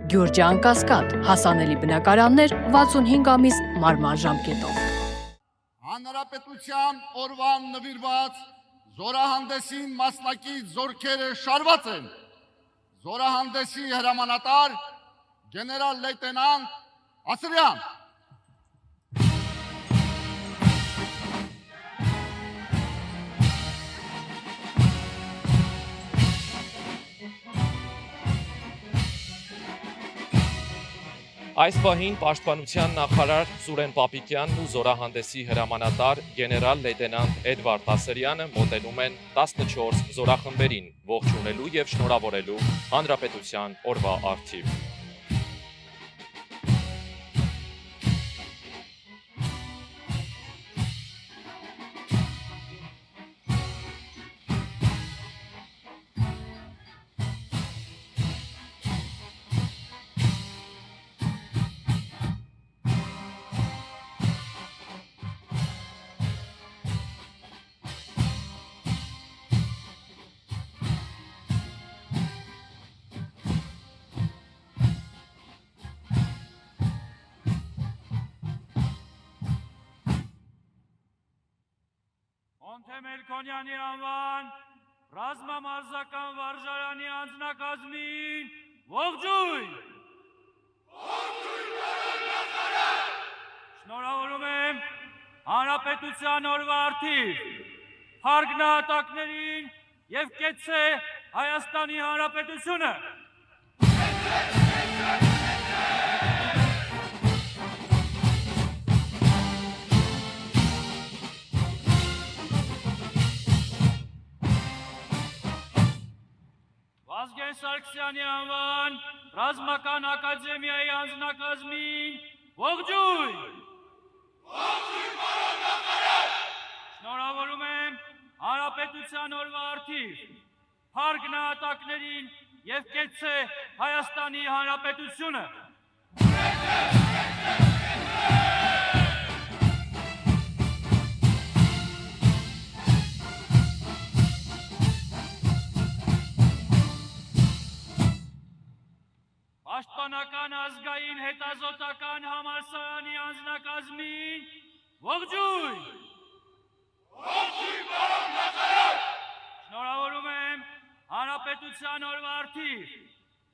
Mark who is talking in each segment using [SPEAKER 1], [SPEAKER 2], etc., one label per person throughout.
[SPEAKER 1] Գյուրջան Կասկադ, հասանելի բնակարաններ 65 ամիս մարման ժամկետով։
[SPEAKER 2] Հանրապետության օրվան նվիրված զորահանդեսին մասնակից զորքերը շարված են։ Զորահանդեսի հրամանատար գեներալ լեյտենանտ Ասրյան։
[SPEAKER 3] Այս պահին պաշտպանության նախարար Սուրեն Պապիկյանն ու զորահանդեսի հրամանատար գեներալ լեյտենանտ Էդվարդ Ասրյանը մոտենում են 14 զորախմբերին, ողջունելու եւ շնորհավորելու հանրապետության օրվա առթիվ։
[SPEAKER 4] Մելքոնյանի անվան ռազմամարզական վարժարանի անձնակազմին ողջույն։ Ողջույն պարոն նախարար։ Շնորհավորում եմ հանրապետության օրվա առթիվ փառք նահատակներին եւ կեցցե Հայաստանի Հանրապետությունը։ Վազգեն Սարգսյանի անվան ռազմական ակադեմիայի անձնակազմին ողջույն։ Ողջույն պարոն նախարար։ Շնորհավորում եմ հանրապետության օրվա առթիվ փառք նահատակներին եւ կեցցե Հայաստանի Հանրապետությունը։ Պաշտպանական ազգային հետազոտական համալսարանի անձնակազմին ողջույն։ Ողջույն պարոն նախարար։ Շնորհավորում եմ հանրապետության օրվա առթիվ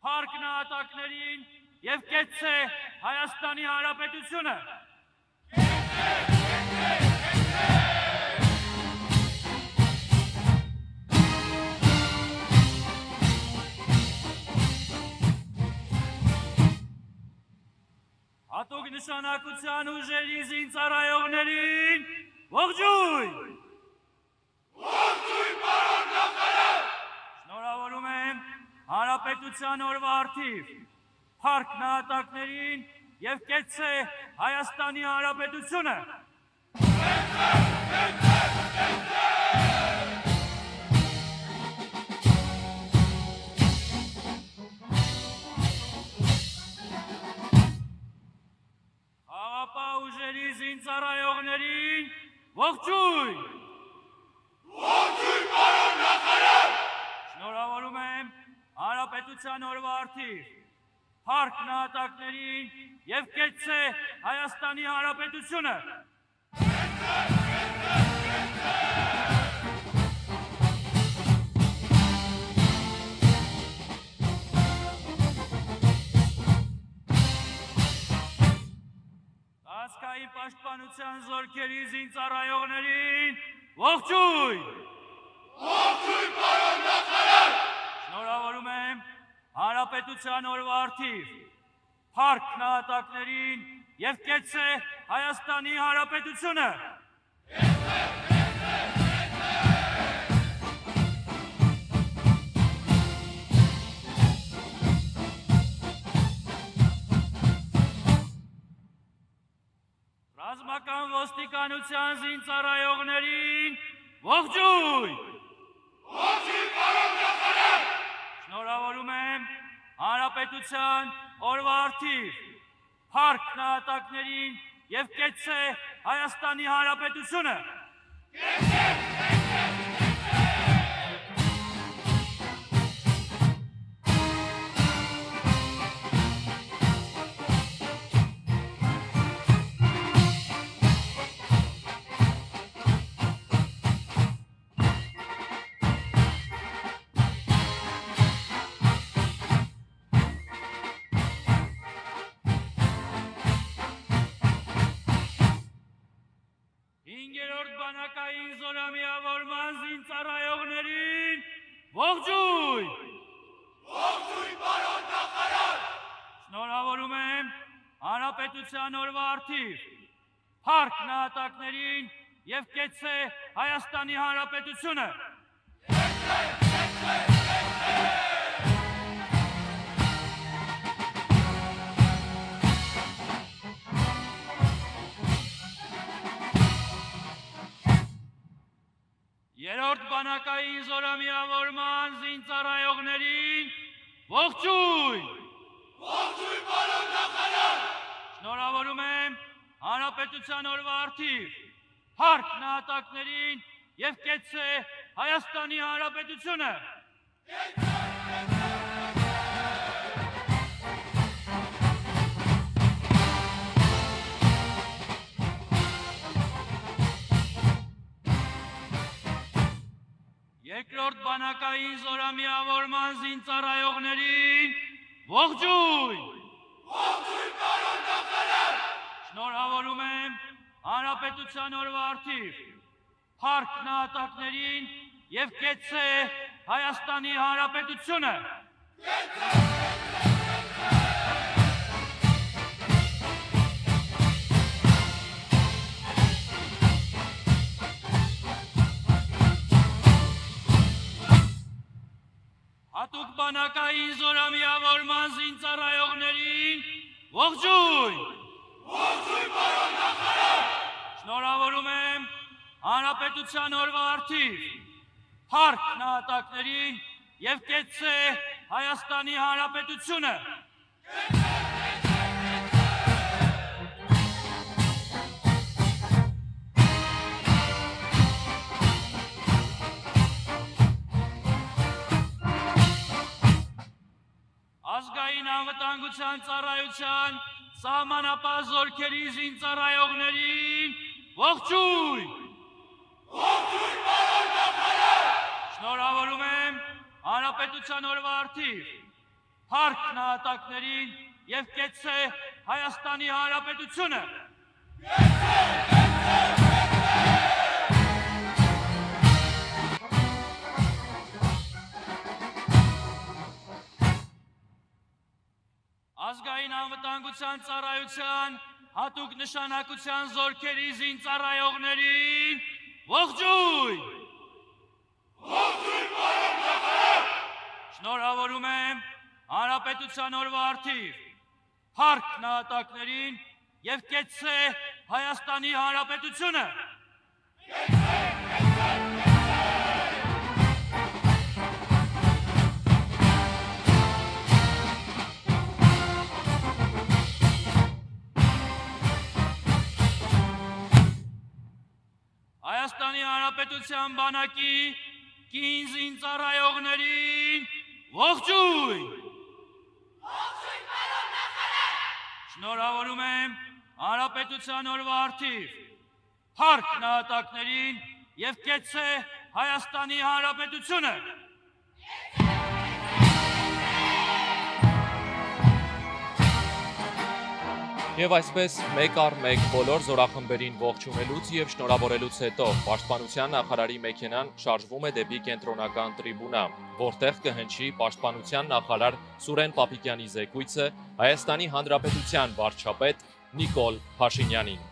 [SPEAKER 4] փառք նահատակներին եւ կեցցե Հայաստանի Հանրապետությունը։ Հատուկ նշանակության ուժերի զինծառայողներին ողջույն։ Ողջույն պարոն նախարար։ Շնորհավորում եմ հանրապետության օրվա առթիվ փառք նահատակներին եւ կեցցե Հայաստանի Հանրապետությունը։ Ուժերի զինծառայողներին ողջույն։ Ողջույն պարոն նախարար։ Շնորհավորում եմ հանրապետության օրվա առթիվ փառք նահատակներին եւ կեցցե Հայաստանի Հանրապետությունը։ Ազգային պաշտպանության զորքերի զինծառայողներին ողջույն։ Ողջույն պարոն նախարար։ Շնորհավորում եմ հանրապետության օրվա առթիվ փառք նահատակներին եւ կեցցե Հայաստանի Հանրապետությունը։ Ռազմական ոստիկանության զինծառայողներին ողջույն։ Ողջույն պարոն նախարար։ Շնորհավորում եմ հանրապետության օրվա առթիվ փառք նահատակներին եւ կեցցե Հայաստանի Հանրապետությունը։ բանակային զորամիավորման զինծառայողներին ողջույն։ Ողջույն, պարոն նախարար։ Շնորհավորում եմ Հանրապետության օրվա առթիվ փառք նահատակներին եւ կեցցե Հայաստանի Հանրապետությունը։ Երրորդ բանակային զորամիավորման զինծառայողներին ողջույն։ Ողջույն, պարոն նախարար։ Շնորհավորում եմ Հանրապետության օրվա առթիվ փառք նահատակներին եւ կեցցե Հայաստանի Հանրապետությունը։ Երկրորդ բանակային զորամիավորման զինծառայողներին ողջույն։ Ողջույն, պարոն նախարար։ Շնորհավորում եմ Հանրապետության օրվա առթիվ փառք նահատակներին եւ կեցցե Հայաստանի Հանրապետությունը։ Հատուկ բանակային զորամիավորման զինծառայողներին ողջույն։ Ողջույն, պարոն նախարար։ Շնորհավորում եմ Հանրապետության օրվա առթիվ փառք նահատակներին եւ կեցցե Հայաստանի Հանրապետությունը։ Ազգային անվտանգության ծառայության սահմանապահ զորքերի զինծառայողներին ողջույն։ Ողջույն, պարոն նախարար։ Շնորհավորում եմ Հանրապետության օրվա առթիվ փառք նահատակներին եւ կեցցե Հայաստանի Հանրապետությունը։ Ազգային անվտանգության ծառայության հատուկ նշանակության զորքերի զինծառայողներին ողջույն։ Ողջույն, պարոն նախարար։ Շնորհավորում եմ Հանրապետության օրվա առթիվ փառք նահատակներին եւ կեցցե Հայաստանի Հանրապետությունը։ Հայաստանի Հանրապետության բանակի կին զինծառայողներին ողջույն։ Ողջույն, պարոն նախարար։ Շնորհավորում եմ Հանրապետության օրվա առթիվ փառք նահատակներին եւ կեցցե Հայաստանի Հանրապետությունը։
[SPEAKER 3] Եվ այսպես մեկ առ մեկ բոլոր զորախմբերին ողջունելուց եւ շնորհավորելուց հետո Պաշտպանության նախարարի մեքենան շարժվում է դեպի կենտրոնական տրիբունա, որտեղ կհնչի Պաշտպանության նախարար Սուրեն Պապիկյանի զեկույցը Հայաստանի Հանրապետության վարչապետ Նիկոլ Փաշինյանին։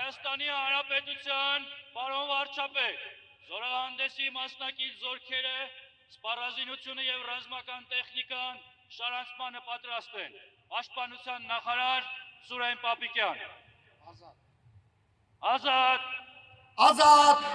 [SPEAKER 4] Հայաստանի Հանրապետության պարոն վարչապետ, զորահանդեսի մասնակից զորքերը, սպառազինությունը եւ ռազմական տեխնիկան շարանցմանը պատրաստեն։ Պաշտպանության նախարար Սուրեն Պապիկյան։ Ազատ։
[SPEAKER 2] Ազատ